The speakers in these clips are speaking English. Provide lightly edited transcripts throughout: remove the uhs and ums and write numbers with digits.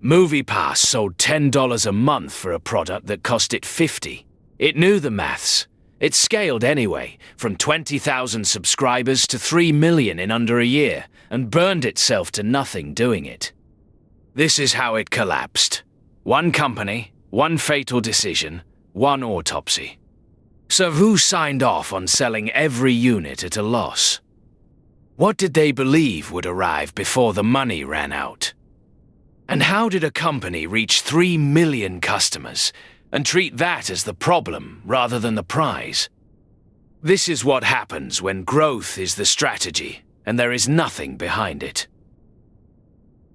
MoviePass sold $10 a month for a product that cost it $50. It knew the maths. It scaled anyway, from 20,000 subscribers to 3 million in under a year, and burned itself to nothing doing it. This is how it collapsed. One company, one fatal decision, one autopsy. So who signed off on selling every unit at a loss? What did they believe would arrive before the money ran out? And how did a company reach 3 million customers and treat that as the problem rather than the prize? This is what happens when growth is the strategy and there is nothing behind it.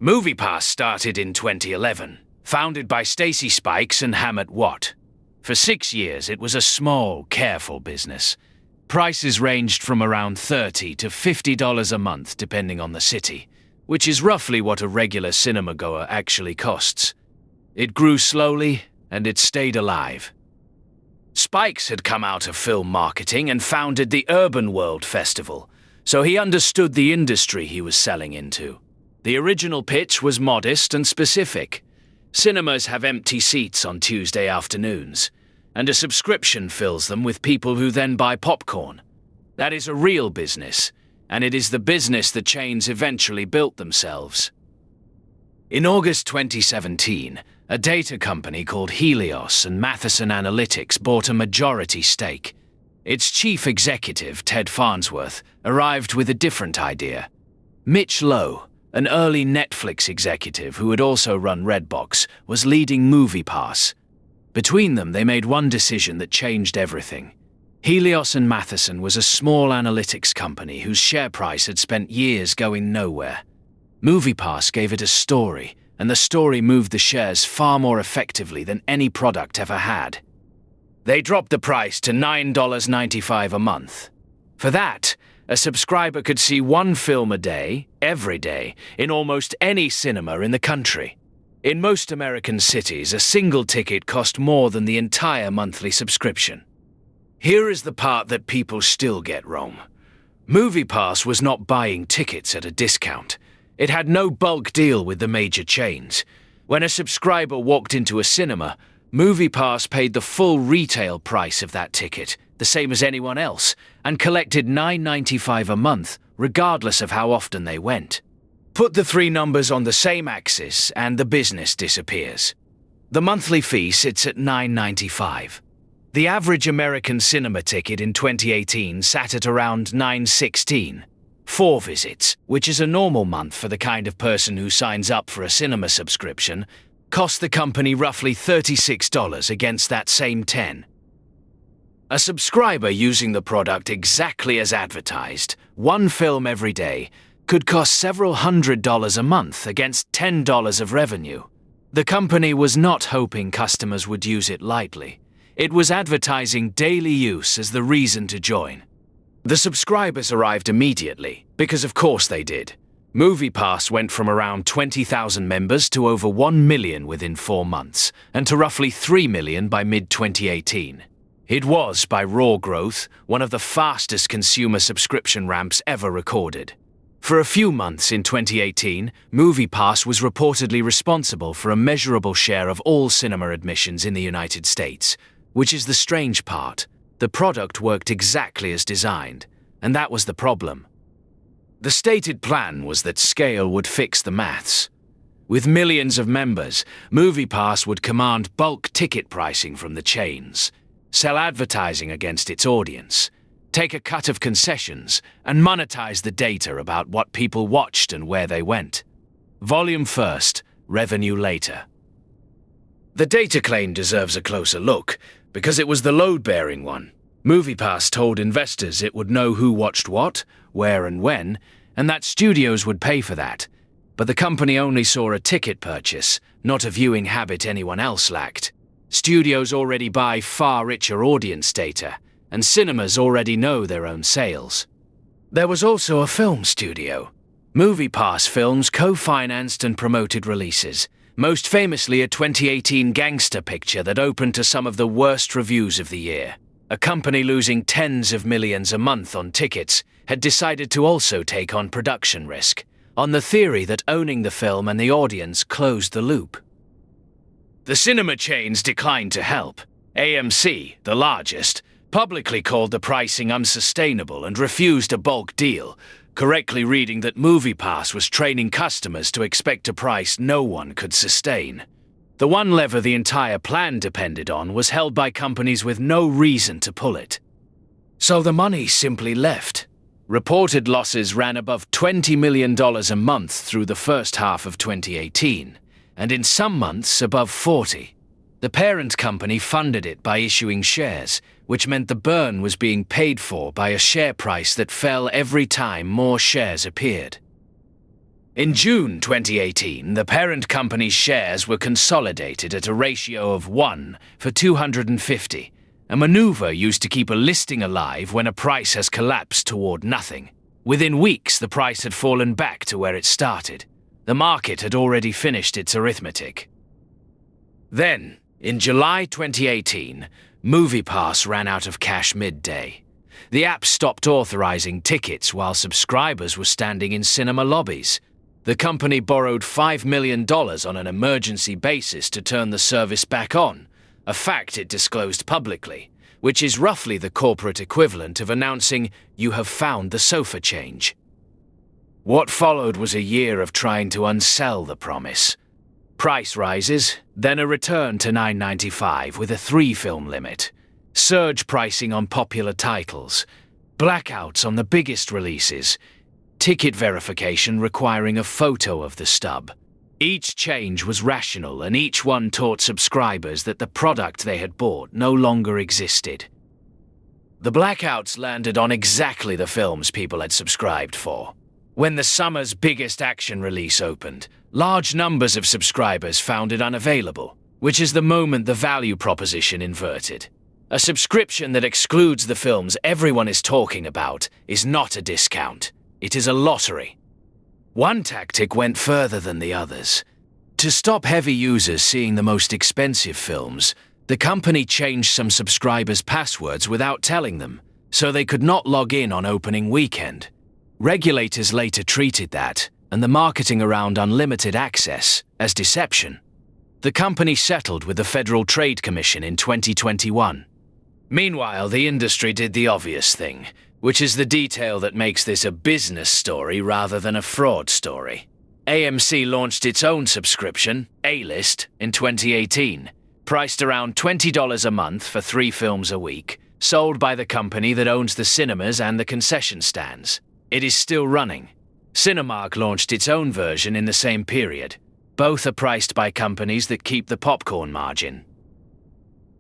MoviePass started in 2011, founded by Stacy Spikes and Hammett Watt. For 6 years, it was a small, careful business. Prices ranged from around $30 to $50 a month depending on the city, which is roughly what a regular cinema-goer actually costs. It grew slowly, and it stayed alive. Spikes had come out of film marketing and founded the Urban World Festival, so he understood the industry he was selling into. The original pitch was modest and specific. Cinemas have empty seats on Tuesday afternoons, and a subscription fills them with people who then buy popcorn. That is a real business, and it is the business the chains eventually built themselves. In August 2017, a data company called Helios and Matheson Analytics bought a majority stake. Its chief executive, Ted Farnsworth, arrived with a different idea. Mitch Lowe, an early Netflix executive who had also run Redbox, was leading MoviePass. Between them, they made one decision that changed everything. Helios and Matheson was a small analytics company whose share price had spent years going nowhere. MoviePass gave it a story, and the story moved the shares far more effectively than any product ever had. They dropped the price to $9.95 a month. For that, a subscriber could see one film a day, every day, in almost any cinema in the country. In most American cities, a single ticket cost more than the entire monthly subscription. Here is the part that people still get wrong. MoviePass was not buying tickets at a discount. It had no bulk deal with the major chains. When a subscriber walked into a cinema, MoviePass paid the full retail price of that ticket, the same as anyone else, and collected $9.95 a month, regardless of how often they went. Put the three numbers on the same axis and the business disappears. The monthly fee sits at $9.95. The average American cinema ticket in 2018 sat at around $9.16. 4 visits, which is a normal month for the kind of person who signs up for a cinema subscription, cost the company roughly $36 against that same $10. A subscriber using the product exactly as advertised, one film every day, could cost several $100s a month against $10 of revenue. The company was not hoping customers would use it lightly. It was advertising daily use as the reason to join. The subscribers arrived immediately, because of course they did. MoviePass went from around 20,000 members to over 1 million within 4 months, and to roughly 3 million by mid-2018. It was, by raw growth, one of the fastest consumer subscription ramps ever recorded. For a few months in 2018, MoviePass was reportedly responsible for a measurable share of all cinema admissions in the United States, which is the strange part. The product worked exactly as designed, and that was the problem. The stated plan was that scale would fix the maths. With millions of members, MoviePass would command bulk ticket pricing from the chains, sell advertising against its audience, take a cut of concessions, and monetize the data about what people watched and where they went. Volume first, revenue later. The data claim deserves a closer look, because it was the load-bearing one. MoviePass told investors it would know who watched what, where and when, and that studios would pay for that. But the company only saw a ticket purchase, not a viewing habit anyone else lacked. Studios already buy far richer audience data, and cinemas already know their own sales. There was also a film studio. MoviePass Films co-financed and promoted releases, most famously a 2018 gangster picture that opened to some of the worst reviews of the year. A company losing tens of millions a month on tickets had decided to also take on production risk. on the theory that owning the film and the audience closed the loop. The cinema chains declined to help. AMC, the largest, publicly called the pricing unsustainable and refused a bulk deal, correctly reading that MoviePass was training customers to expect a price no one could sustain. The one lever the entire plan depended on was held by companies with no reason to pull it. So the money simply left. Reported losses ran above $20 million a month through the first half of 2018, and in some months above 40. The parent company funded it by issuing shares, which meant the burn was being paid for by a share price that fell every time more shares appeared. In June 2018, the parent company's shares were consolidated at a ratio of 1 for 250, a maneuver used to keep a listing alive when a price has collapsed toward nothing. Within weeks, the price had fallen back to where it started. The market had already finished its arithmetic. Then, in July 2018, MoviePass ran out of cash midday. The app stopped authorizing tickets while subscribers were standing in cinema lobbies. The company borrowed $5 million on an emergency basis to turn the service back on, a fact it disclosed publicly, which is roughly the corporate equivalent of announcing you have found the sofa change. What followed was a year of trying to unsell the promise. Price rises, then a return to $9.95 with a 3-film limit, surge pricing on popular titles, blackouts on the biggest releases, ticket verification requiring a photo of the stub. Each change was rational, and each one taught subscribers that the product they had bought no longer existed. The blackouts landed on exactly the films people had subscribed for. When the summer's biggest action release opened, large numbers of subscribers found it unavailable, which is the moment the value proposition inverted. A subscription that excludes the films everyone is talking about is not a discount. It is a lottery. One tactic went further than the others. To stop heavy users seeing the most expensive films, the company changed some subscribers' passwords without telling them, so they could not log in on opening weekend. Regulators later treated that, and the marketing around unlimited access, as deception. The company settled with the Federal Trade Commission in 2021. Meanwhile, the industry did the obvious thing, which is the detail that makes this a business story rather than a fraud story. AMC launched its own subscription, A-List, in 2018, priced around $20 a month for 3 films a week, sold by the company that owns the cinemas and the concession stands. It is still running. Cinemark launched its own version in the same period. Both are priced by companies that keep the popcorn margin.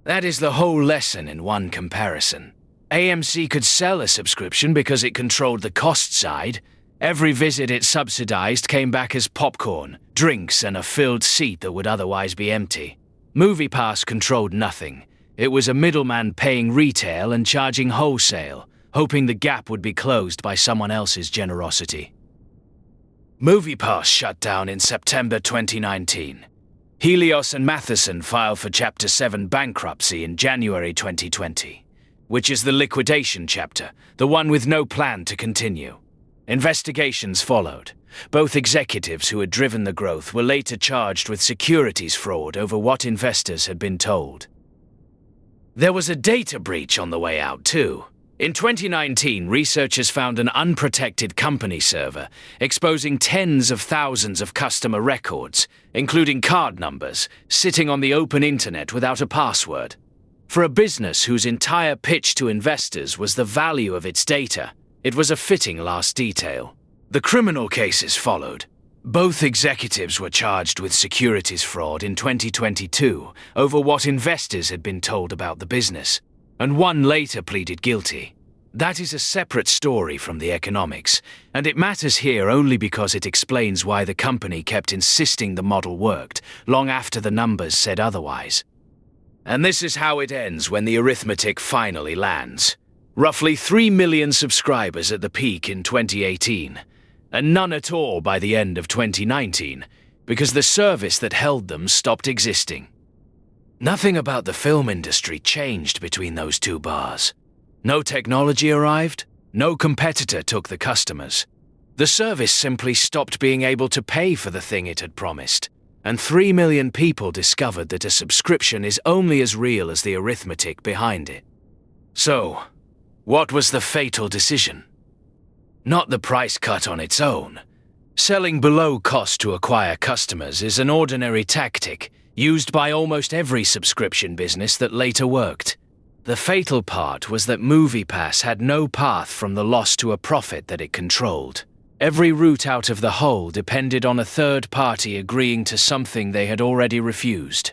That is the whole lesson in one comparison. AMC could sell a subscription because it controlled the cost side. Every visit it subsidized came back as popcorn, drinks, and a filled seat that would otherwise be empty. MoviePass controlled nothing. It was a middleman paying retail and charging wholesale, hoping the gap would be closed by someone else's generosity. MoviePass shut down in September 2019. Helios and Matheson filed for Chapter 7 bankruptcy in January 2020, which is the liquidation chapter, the one with no plan to continue. Investigations followed. Both executives who had driven the growth were later charged with securities fraud over what investors had been told. There was a data breach on the way out, too. In 2019, researchers found an unprotected company server exposing tens of thousands of customer records, including card numbers, sitting on the open internet without a password. For a business whose entire pitch to investors was the value of its data, it was a fitting last detail. The criminal cases followed. Both executives were charged with securities fraud in 2022 over what investors had been told about the business, and one later pleaded guilty. That is a separate story from the economics, and it matters here only because it explains why the company kept insisting the model worked, long after the numbers said otherwise. And this is how it ends when the arithmetic finally lands. Roughly 3 million subscribers at the peak in 2018, and none at all by the end of 2019, because the service that held them stopped existing. Nothing about the film industry changed between those two bars. No technology arrived, no competitor took the customers. The service simply stopped being able to pay for the thing it had promised, and 3 million people discovered that a subscription is only as real as the arithmetic behind it. So, what was the fatal decision? Not the price cut on its own. Selling below cost to acquire customers is an ordinary tactic used by almost every subscription business that later worked. The fatal part was that MoviePass had no path from the loss to a profit that it controlled. Every route out of the hole depended on a third party agreeing to something they had already refused.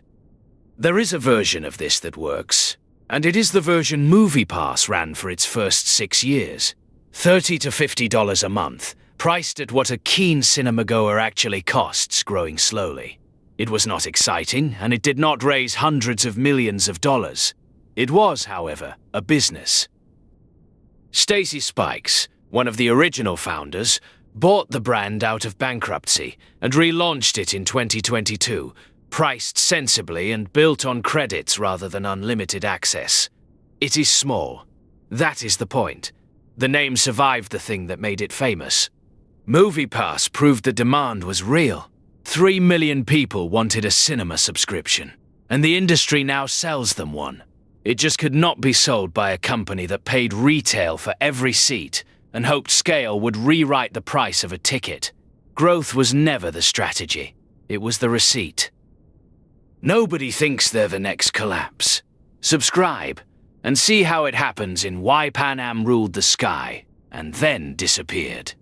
There is a version of this that works, and it is the version MoviePass ran for its first 6 years. $30 to $50 a month, priced at what a keen cinemagoer actually costs, growing slowly. It was not exciting, and it did not raise hundreds of millions of dollars. It was, however, a business. Stacy Spikes, one of the original founders, bought the brand out of bankruptcy and relaunched it in 2022, priced sensibly and built on credits rather than unlimited access. It is small. That is the point. The name survived the thing that made it famous. MoviePass proved the demand was real. 3 million people wanted a cinema subscription, and the industry now sells them one. It just could not be sold by a company that paid retail for every seat and hoped scale would rewrite the price of a ticket. Growth was never the strategy. It was the receipt. Nobody thinks they're the next collapse. Subscribe and see how it happens in Why Pan Am Ruled the Sky and then disappeared.